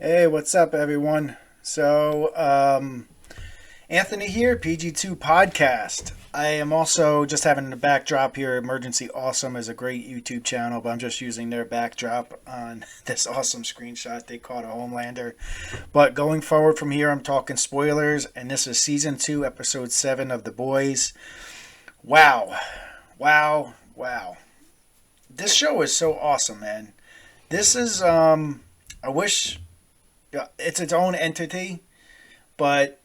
Hey, what's up, everyone? Anthony here, PG2 Podcast. I am also just having a backdrop here. Emergency Awesome is a great YouTube channel, but I'm just using their backdrop on this awesome screenshot they caught a Homelander. But going forward from here, I'm talking spoilers, and this is Season 2, Episode 7 of The Boys. Wow. Wow. Wow. This show is so awesome, man. This is, I wish it's its own entity, but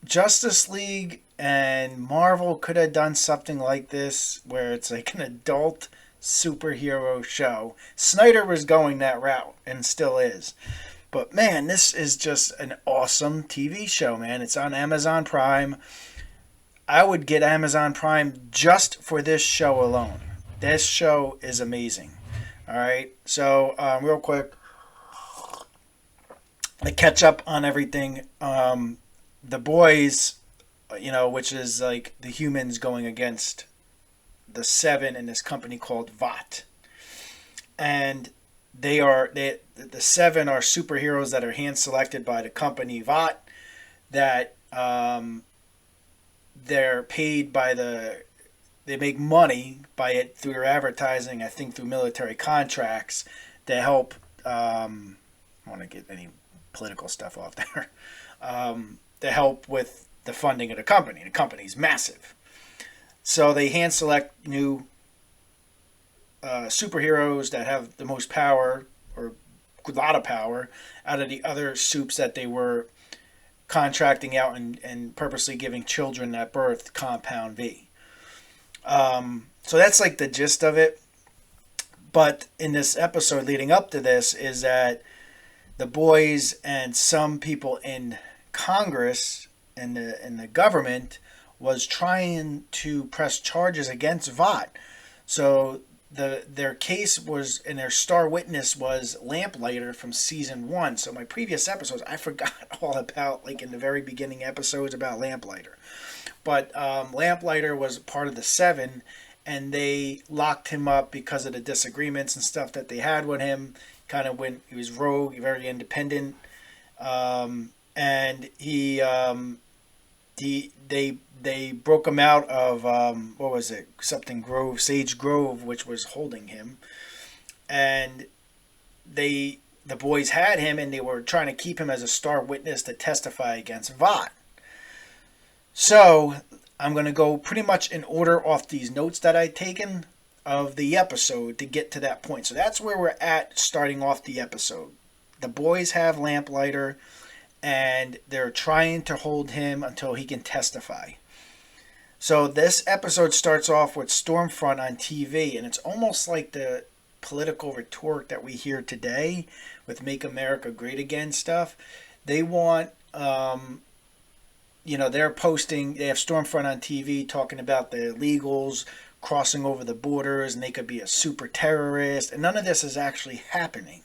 Justice League and Marvel could have done something like this where it's like an adult superhero show. Snyder was going that route and still is. But man, this is just an awesome TV show, man. It's on Amazon Prime. I would get Amazon Prime just for this show alone. This show is amazing. All right. So, real quick, I catch up on everything. The boys, which is like the humans going against the Seven in this company called Vought, and the Seven are superheroes that are hand selected by the company Vought. That they're paid by they make money by it through their advertising. I think through military contracts to help. I don't want to get any political stuff off there. To help with the funding of the company. The company's massive. So they hand select new superheroes that have the most power or a lot of power out of the other soups that they were contracting out and purposely giving children at birth Compound V. So that's like the gist of it. But in this episode leading up to this is that the boys and some people in Congress and the government was trying to press charges against Vought. So their case was, and their star witness was Lamplighter from season 1. So my previous episodes, I forgot all about, like in the very beginning episodes, about Lamplighter. But Lamplighter was part of the Seven, and they locked him up because of the disagreements and stuff that they had with him. Kind of went, he was rogue, very independent. And they broke him out of what was it, something Grove, Sage Grove, which was holding him, and the boys had him, and they were trying to keep him as a star witness to testify against Vought. So I'm going to go pretty much in order off these notes that I'd taken of the episode to get to that point. So that's where we're at starting off the episode. The boys have Lamplighter, and they're trying to hold him until he can testify. So this episode starts off with Stormfront on TV, and it's almost like the political rhetoric that we hear today with Make America Great Again stuff. They want, they're posting, they have Stormfront on TV talking about the illegals crossing over the borders, and they could be a super terrorist, and none of this is actually happening.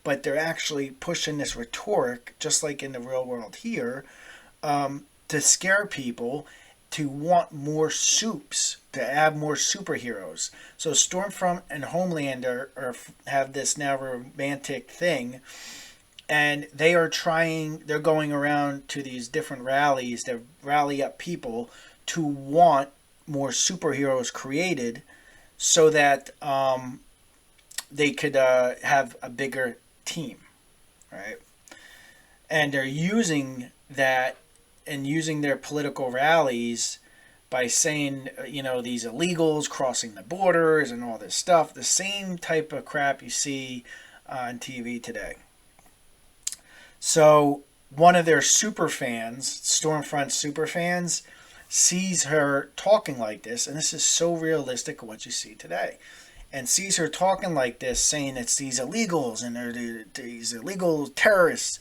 But they're actually pushing this rhetoric, just like in the real world here, to scare people to want more soups, to add more superheroes. So Stormfront and Homelander have this now romantic thing, and they're going around to these different rallies to rally up people to want more superheroes created so that they could have a bigger team, right? And they're using that and using their political rallies by saying, these illegals crossing the borders and all this stuff, the same type of crap you see on TV today. So one of their super fans, Stormfront super fans, sees her talking like this, and this is so realistic of what you see today, and sees her talking like this, saying it's these illegals and they're these illegal terrorists.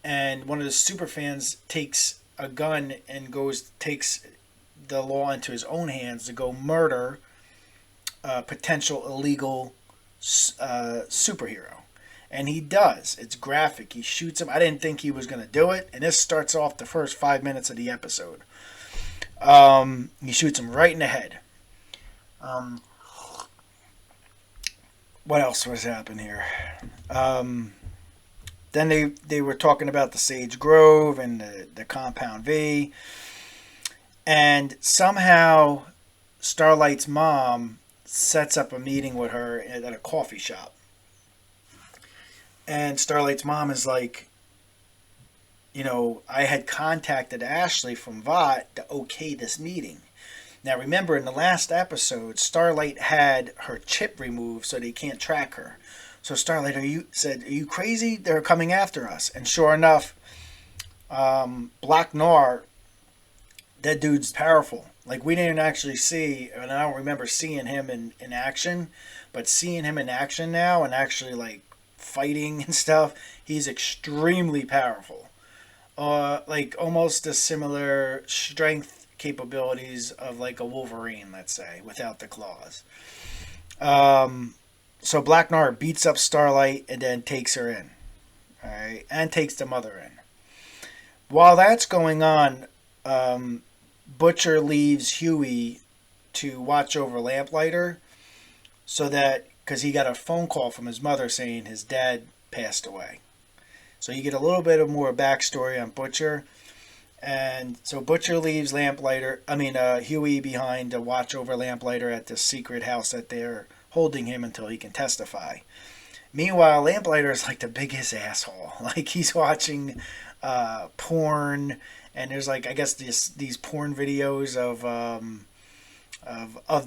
And one of the super fans takes a gun and takes the law into his own hands to go murder a potential illegal superhero. And he does. It's graphic. He shoots him. I didn't think he was going to do it. And this starts off the first 5 minutes of the episode. He shoots him right in the head. What else was happening here? Then they were talking about the Sage Grove and the Compound V. And somehow Starlight's mom sets up a meeting with her at a coffee shop. And Starlight's mom is like, I had contacted Ashley from VOT to okay this meeting. Now remember, in the last episode, Starlight had her chip removed so they can't track her. So Starlight said, are you crazy? They're coming after us. And sure enough, Black Noir, that dude's powerful. Like, we didn't actually see, and I don't remember seeing him in action, but seeing him in action now and actually, like, fighting and stuff, he's extremely powerful. Like, almost a similar strength capabilities of, like, a Wolverine, let's say, without the claws. So Black Noir beats up Starlight and then takes her in. Alright, and takes the mother in. While that's going on, Butcher leaves Huey to watch over Lamplighter, so that, because he got a phone call from his mother saying his dad passed away. So you get a little bit of more backstory on Butcher. And so Butcher leaves Huey behind to watch over Lamplighter at the secret house that they're holding him until he can testify. Meanwhile, Lamplighter is like the biggest asshole. Like, he's watching porn, and there's, like, I guess these porn videos of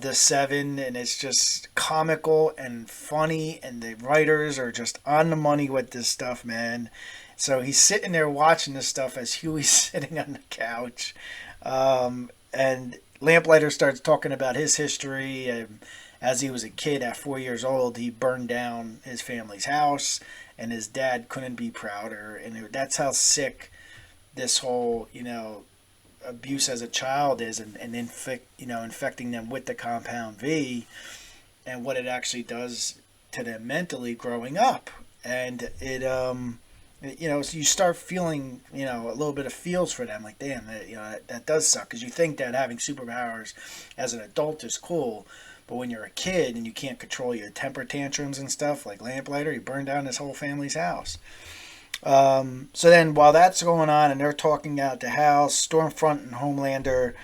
the Seven, and it's just comical and funny, and the writers are just on the money with this stuff, man. So he's sitting there watching this stuff as Huey's sitting on the couch, and Lamplighter starts talking about his history. As he was a kid, at 4 years old, he burned down his family's house, and his dad couldn't be prouder. And that's how sick this whole, abuse as a child is, and infecting them with the Compound V, and what it actually does to them mentally growing up. And it, so you start feeling, a little bit of feels for them. Like, damn, that does suck, because you think that having superpowers as an adult is cool. But when you're a kid and you can't control your temper tantrums and stuff, like Lamplighter, he burned down his whole family's house. So then while that's going on and they're talking out the house, Stormfront and Homelander,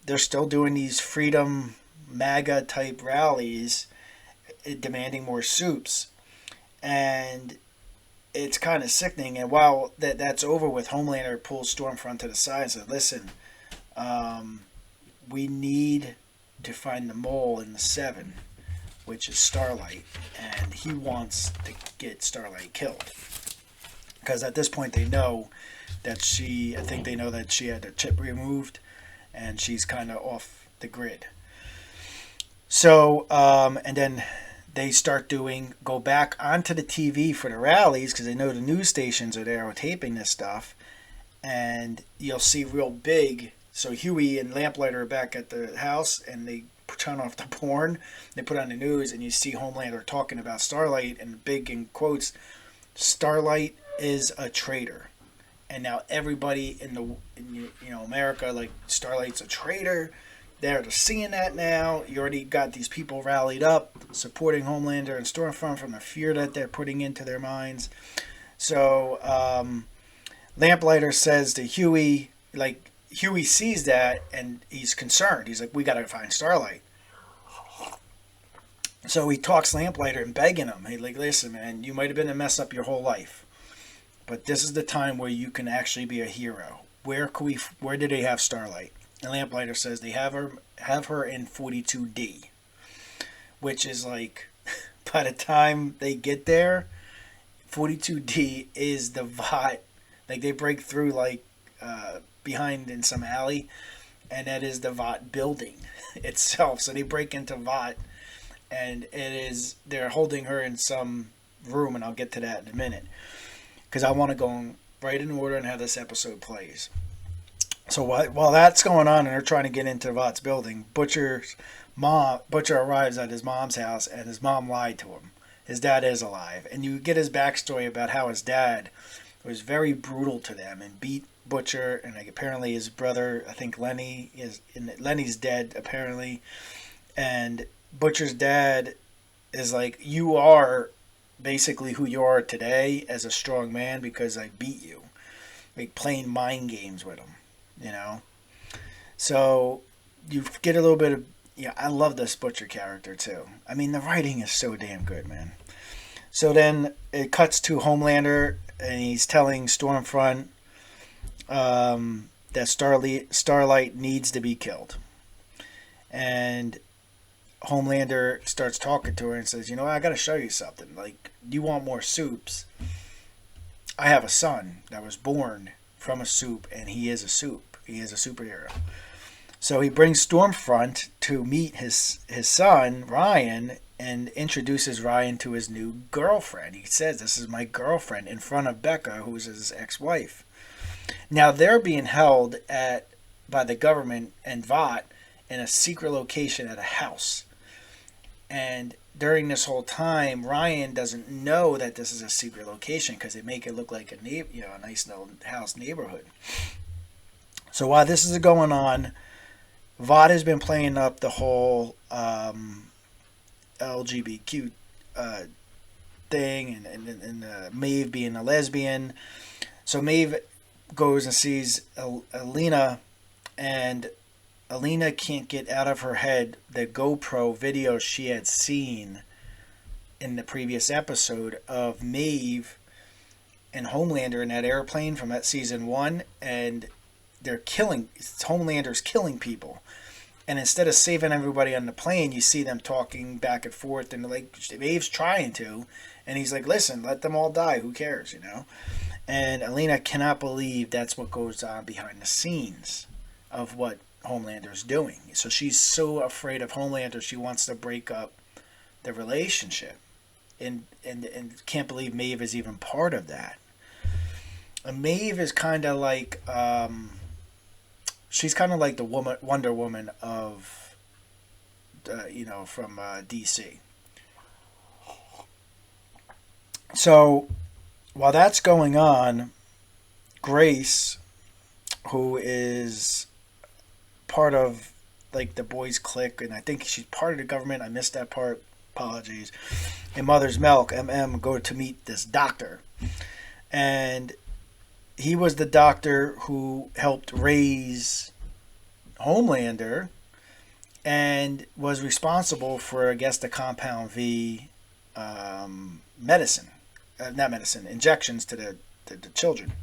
they're still doing these Freedom MAGA type rallies demanding more soups. And it's kind of sickening. And while that's over with, Homelander pulls Stormfront to the side and says, listen, we need to find the mole in the Seven, which is Starlight, and he wants to get Starlight killed, because at this point they know that she had her chip removed, and she's kind of off the grid. So and then they start go back onto the TV for the rallies, because they know the news stations are there taping this stuff, and you'll see real big. So Huey and Lamplighter are back at the house, and they turn off the porn. They put on the news, and you see Homelander talking about Starlight, and big in quotes, Starlight is a traitor. And now everybody in America, like, Starlight's a traitor. They're seeing that now. You already got these people rallied up, supporting Homelander and Stormfront from the fear that they're putting into their minds. So Lamplighter says to Huey, like, Huey sees that and he's concerned. He's like, we got to find Starlight. So he talks Lamplighter and begging him. He's like, listen, man, you might have been a mess up your whole life, but this is the time where you can actually be a hero. Where do they have Starlight? And Lamplighter says they have her in 42D, which is like, by the time they get there, 42D is the VOT. Like, they break through, like, behind in some alley, and that is the VOT building itself. So they break into VOT, and they're holding her in some room, and I'll get to that in a minute, because I want to go right in order and how this episode plays. So while that's going on and they're trying to get into VOT's building, Butcher arrives at his mom's house, and his mom lied to him. His dad is alive, and you get his backstory about how his dad was very brutal to them and beat Butcher, and like, apparently his brother, I think Lenny's dead apparently, and Butcher's dad is like, you are basically who you are today as a strong man because I beat you. Like playing mind games with him, you know? So you get a little bit of, yeah, I love this Butcher character too. I mean, the writing is so damn good, man. So then it cuts to Homelander, and he's telling Stormfront that Starlight needs to be killed. And Homelander starts talking to her and says, I got to show you something. Like, you want more soups? I have a son that was born from a soup, and he is a soup. He is a superhero. So he brings Stormfront to meet his son, Ryan, and introduces Ryan to his new girlfriend. He says, this is my girlfriend, in front of Becca, who's his ex-wife. Now, they're being held by the government and Vought in a secret location at a house. And during this whole time, Ryan doesn't know that this is a secret location because they make it look like a nice little house neighborhood. So while this is going on, Vought has been playing up the whole LGBTQ thing and Maeve being a lesbian. So Maeve goes and sees Alina, and Alina can't get out of her head the GoPro video she had seen in the previous episode of Maeve and Homelander in that airplane from that season 1, and Homelander's killing people. And instead of saving everybody on the plane, you see them talking back and forth, and like Maeve's trying to, and he's like, listen, let them all die, who cares, And Alina cannot believe that's what goes on behind the scenes of what Homelander's doing. So she's so afraid of Homelander, she wants to break up the relationship, and can't believe Maeve is even part of that. And Maeve is kind of like she's kind of like the Wonder Woman of from DC. So while that's going on, Grace, who is part of like the boys' clique, and I think she's part of the government. I missed that part. Apologies. And Mother's Milk, go to meet this doctor, and he was the doctor who helped raise Homelander, and was responsible for, I guess, the Compound V injections to the children.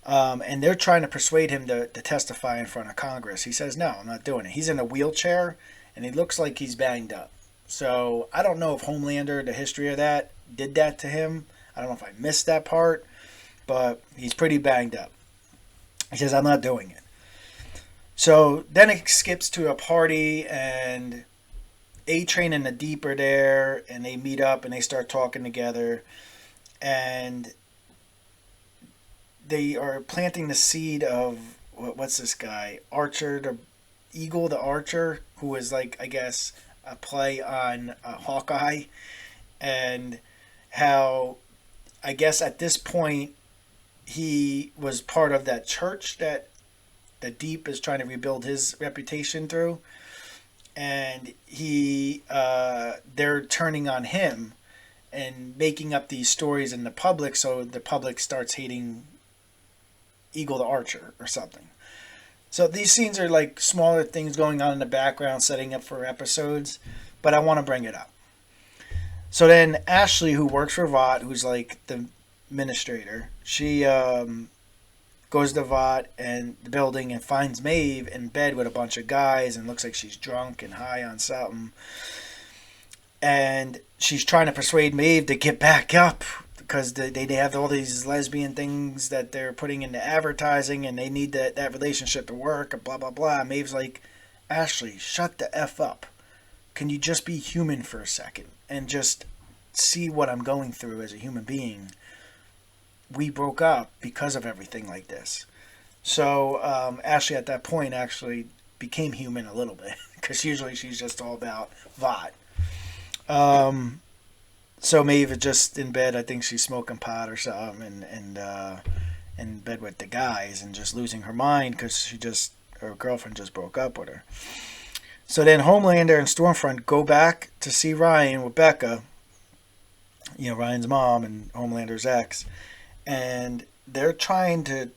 And they're trying to persuade him to testify in front of Congress. He says, no, I'm not doing it. He's in a wheelchair, and he looks like he's banged up. So I don't know if Homelander, the history of that, did that to him. I don't know if I missed that part, but he's pretty banged up. He says, I'm not doing it. So then it skips to a party, and A-Train and the Deep are there, and they meet up, and they start talking together. And they are planting the seed of, what's this guy? Archer, the Eagle, the Archer, who is like, I guess, a play on Hawkeye. And how, I guess at this point, he was part of that church that the Deep is trying to rebuild his reputation through. And they're turning on him and making up these stories in the public, so the public starts hating Eagle the Archer or something. So these scenes are like smaller things going on in the background, setting up for episodes, but I want to bring it up. So then Ashley, who works for Vought, who's like the administrator, she goes to Vought and the building and finds Maeve in bed with a bunch of guys, and looks like she's drunk and high on something. And she's trying to persuade Maeve to get back up because they have all these lesbian things that they're putting into advertising, and they need that relationship to work, and blah, blah, blah. Maeve's like, Ashley, shut the F up. Can you just be human for a second and just see what I'm going through as a human being? We broke up because of everything like this. So Ashley at that point actually became human a little bit, because usually she's just all about Vought. So Maeve is just in bed. I think she's smoking pot or something, and in bed with the guys, and just losing her mind because her girlfriend just broke up with her. So then Homelander and Stormfront go back to see Ryan with Becca, Ryan's mom and Homelander's ex, and they're trying to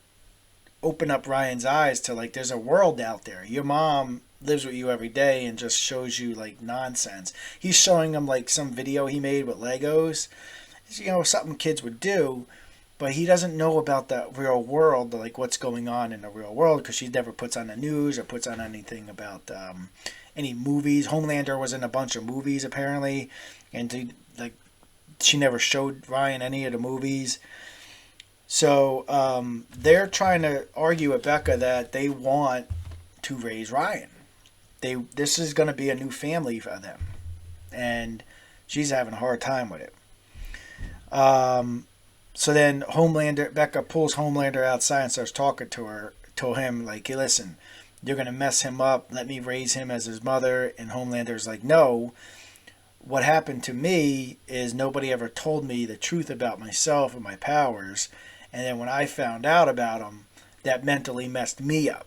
open up Ryan's eyes to like there's a world out there. Your mom lives with you every day and just shows you like nonsense. He's showing him like some video he made with Legos. Something kids would do, but he doesn't know about the real world, like what's going on in the real world, because she never puts on the news or puts on anything about any movies. Homelander was in a bunch of movies apparently, and like she never showed Ryan any of the movies. So they're trying to argue with Becca that they want to raise Ryan. This is going to be a new family for them, and she's having a hard time with it. So then Becca pulls Homelander outside and starts talking to him like, hey, listen, you're going to mess him up. Let me raise him as his mother. And Homelander's like, no, what happened to me is nobody ever told me the truth about myself and my powers. And then when I found out about them, that mentally messed me up.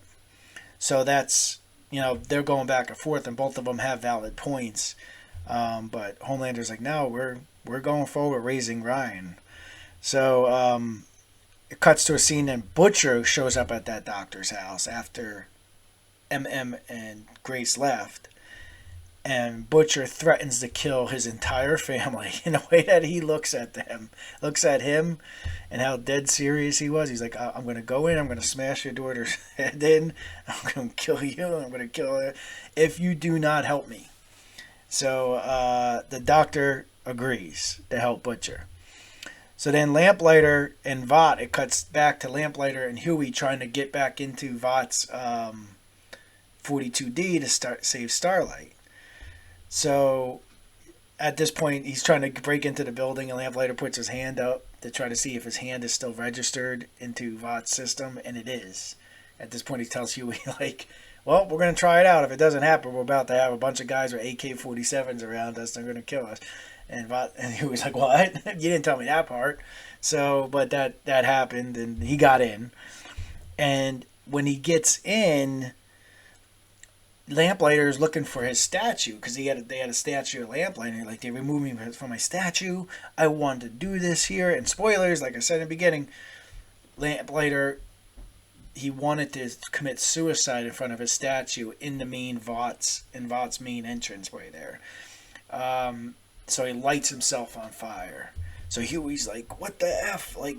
So that's, they're going back and forth, and both of them have valid points. But Homelander's like, no, we're going forward raising Ryan. So it cuts to a scene, and Butcher shows up at that doctor's house after MM and Grace left. And Butcher threatens to kill his entire family in the way that he looks at him, and how dead serious he was. He's like, I'm going to go in, I'm going to smash your daughter's head in, I'm going to kill you, I'm going to kill her if you do not help me. So the doctor agrees to help Butcher. So then Lamplighter and Vought, it cuts back to Lamplighter and Huey trying to get back into Vought's 42D to save Starlight. So at this point, he's trying to break into the building, and Lamplighter puts his hand up to try to see if his hand is still registered into Vought's system, and it is. At this point, he tells Huey, like, well, we're going to try it out. If it doesn't happen, we're about to have a bunch of guys with AK-47s around us. They're going to kill us. And Huey's like, what? You didn't tell me that part. So, but that happened, and he got in. And when he gets in, Lamplighter is looking for his statue, because they had a statue of Lamplighter. Like, they removed me from my statue. I wanted to do this here. And spoilers, like I said in the beginning, Lamplighter, he wanted to commit suicide in front of his statue in the Vought's main entranceway there. So he lights himself on fire. So Huey's like, what the F? Like,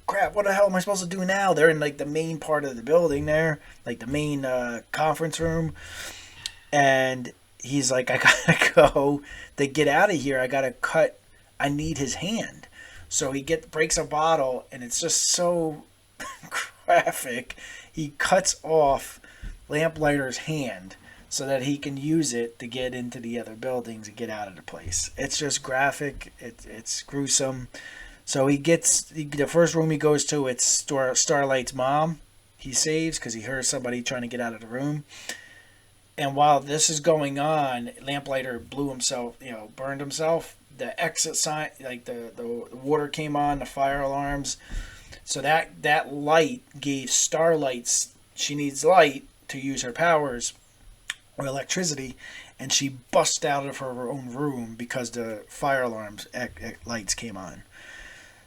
crap, what the hell am I supposed to do now? They're in like the main part of the building there, like the main conference room. And he's like, I gotta go to get out of here. I need his hand. So he breaks a bottle, and it's just so graphic. He cuts off Lamplighter's hand so that he can use it to get into the other buildings and get out of the place. It's just graphic. It's gruesome. So the first room he goes to, it's Starlight's mom. He saves because he hears somebody trying to get out of the room. And while this is going on, Lamplighter burned himself. The exit sign, like the water came on, the fire alarms. So that light gave Starlight, she needs light to use her powers or electricity, and she busts out of her own room because the fire alarms lights came on.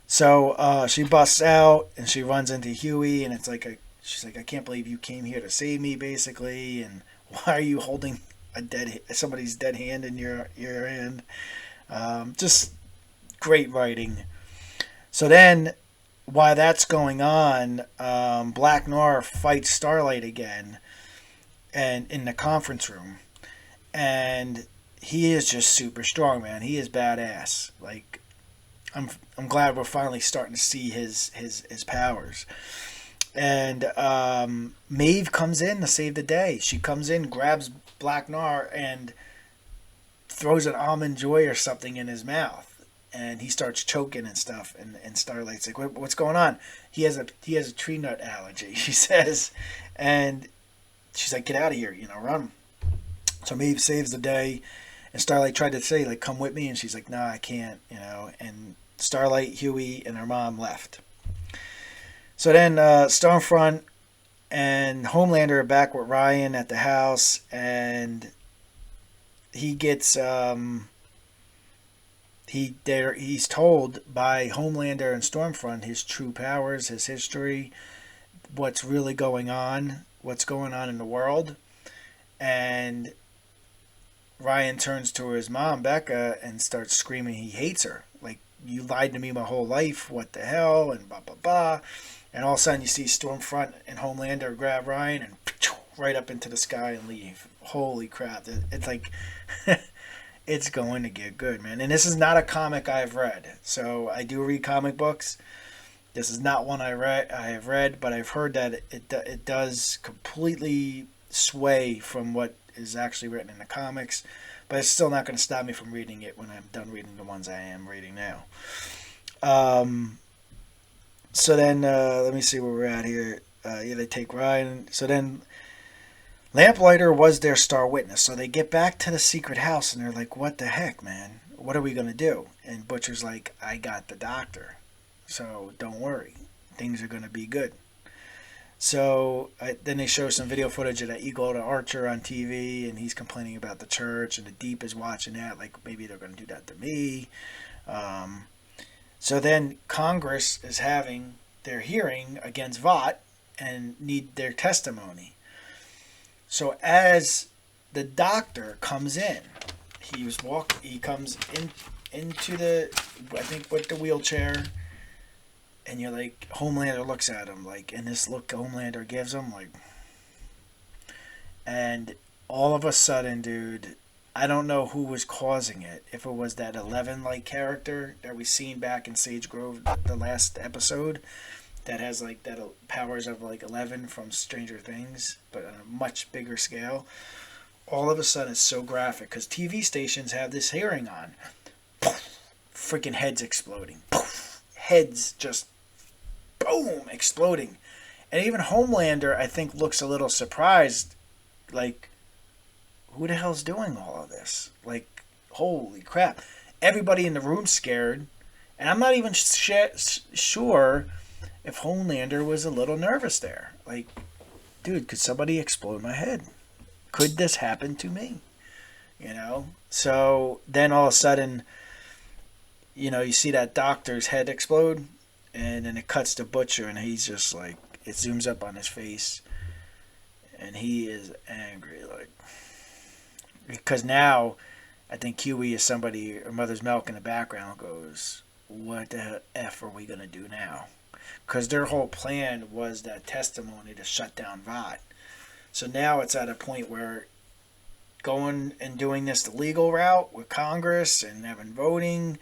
So she busts out and she runs into Huey, and she's like, I can't believe you came here to save me, basically, and why are you holding somebody's dead hand in your hand? Just great writing. So then, while that's going on, Black Noir fights Starlight again, and in the conference room, and he is just super strong, man. He is badass. Like, I'm glad we're finally starting to see his powers. And Maeve comes in to save the day. She comes in, grabs Black Noir, and throws an almond joy or something in his mouth, and he starts choking and stuff. And Starlight's like, what's going on? He has a tree nut allergy, she says, and she's like, get out of here, run. So Maeve saves the day, and Starlight tried to say, like, come with me, and she's like, nah, I can't, and Starlight, Huey, and her mom left. So then Stormfront and Homelander are back with Ryan at the house, and he he's told by Homelander and Stormfront his true powers, his history, what's really going on, what's going on in the world, and Ryan turns to his mom, Becca, and starts screaming he hates her. Like, you lied to me my whole life, what the hell, and blah, blah, blah. And all of a sudden you see Stormfront and Homelander grab Ryan and right up into the sky and leave. Holy crap. It's like, it's going to get good, man. And this is not a comic I've read. So I do read comic books. This is not one I have read, but I've heard that it does completely sway from what is actually written in the comics, but it's still not going to stop me from reading it when I'm done reading the ones I am reading now. So then, let me see where we're at here. They take Ryan. So then, Lamplighter was their star witness. So they get back to the secret house and they're like, what the heck, man? What are we going to do? And Butcher's like, I got the doctor. So don't worry. Things are going to be good. So then they show some video footage of that Eagle to Archer on TV, and he's complaining about the church, and the Deep is watching that, like maybe they're going to do that to me. So then Congress is having their hearing against Vought and need their testimony. So as the doctor comes in, he comes into the, I think, with the wheelchair. And you're like, Homelander looks at him, like, and this look Homelander gives him, like, and all of a sudden, dude, I don't know who was causing it. If it was that 11-like character that we seen back in Sage Grove, the last episode, that has, like, that powers of, like, 11 from Stranger Things, but on a much bigger scale. All of a sudden, it's so graphic, because TV stations have this hearing on. Freaking heads exploding. Heads just boom, exploding. And even Homelander, I think, looks a little surprised. Like, who the hell's doing all of this? Like, holy crap. Everybody in the room's scared. And I'm not even sure if Homelander was a little nervous there. Like, dude, could somebody explode my head? Could this happen to me? You know? So then all of a sudden, you know, you see that doctor's head explode, and then it cuts to Butcher, and he's just like, it zooms up on his face, and he is angry, like, because now, I think Huey is somebody, or Mother's Milk in the background goes, what the F are we going to do now? Because their whole plan was that testimony to shut down Vought. So now it's at a point where going and doing this the legal route with Congress and having voting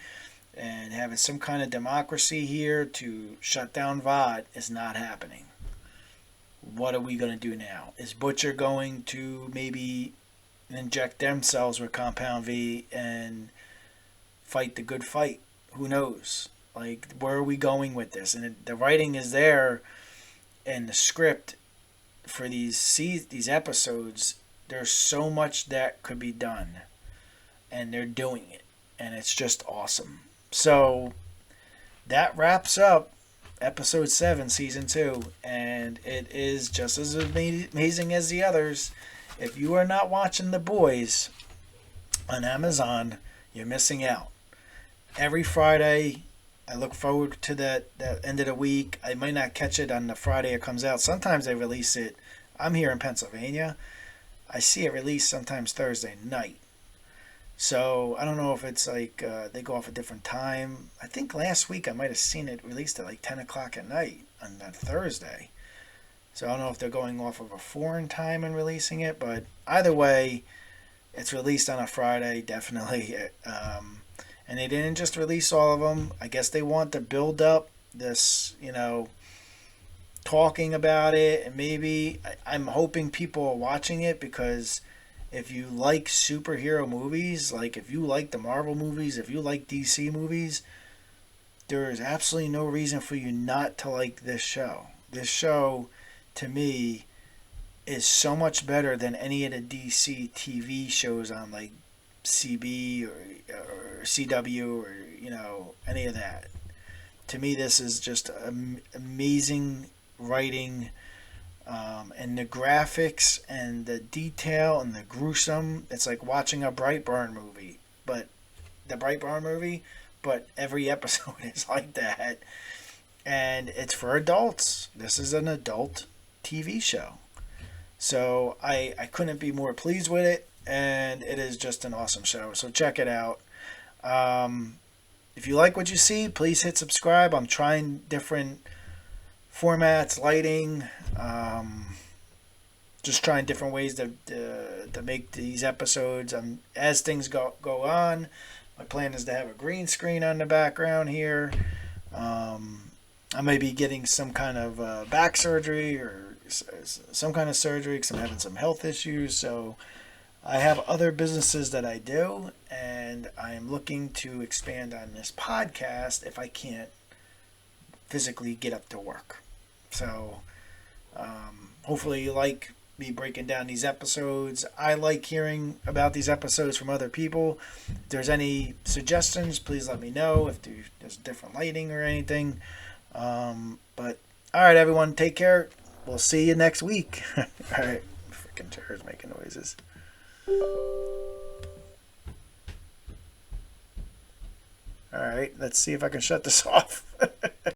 and having some kind of democracy here to shut down Vought is not happening. What are we going to do now? Is Butcher going to maybe inject themselves with Compound V and fight the good fight? Who knows? Like, where are we going with this? And the writing is there, and the script for these episodes, there's so much that could be done, and they're doing it, and it's just awesome. So that wraps up episode 7, season 2, and it is just as amazing as the others. If you are not watching The Boys on Amazon, you're missing out. Every Friday, I look forward to that end of the week. I might not catch it on the Friday it comes out. Sometimes they release it. I'm here in Pennsylvania. I see it released sometimes Thursday night. So I don't know if it's like they go off a different time. I think last week I might have seen it released at like 10 o'clock at night on that Thursday. So I don't know if they're going off of a foreign time and releasing it. But either way, it's released on a Friday, definitely. And they didn't just release all of them. I guess they want to build up this, talking about it. And maybe I'm hoping people are watching it, because if you like superhero movies, like if you like the Marvel movies, if you like DC movies, there is absolutely no reason for you not to like this show. This show, to me, is so much better than any of the DC TV shows on like CB or CW or any of that. To me, this is just amazing writing, and the graphics and the detail and the gruesome. It's like watching a Brightburn movie, but the Brightburn movie but every episode is like that. And it's for adults. This is an adult TV show. So I couldn't be more pleased with it, and it is just an awesome show. So check it out. If you like what you see, please hit subscribe. I'm trying different formats, lighting, just trying different ways to make these episodes. As things go on, my plan is to have a green screen on the background here. I may be getting some kind of back surgery or some kind of surgery because I'm having some health issues. So I have other businesses that I do, and I'm looking to expand on this podcast if I can't physically get up to work. So hopefully you like me breaking down these episodes. I like hearing about these episodes from other people. If there's any suggestions, please let me know if there's different lighting or anything. But all right, everyone, take care. We'll see you next week. All right, freaking chair's making noises. All right, let's see if I can shut this off.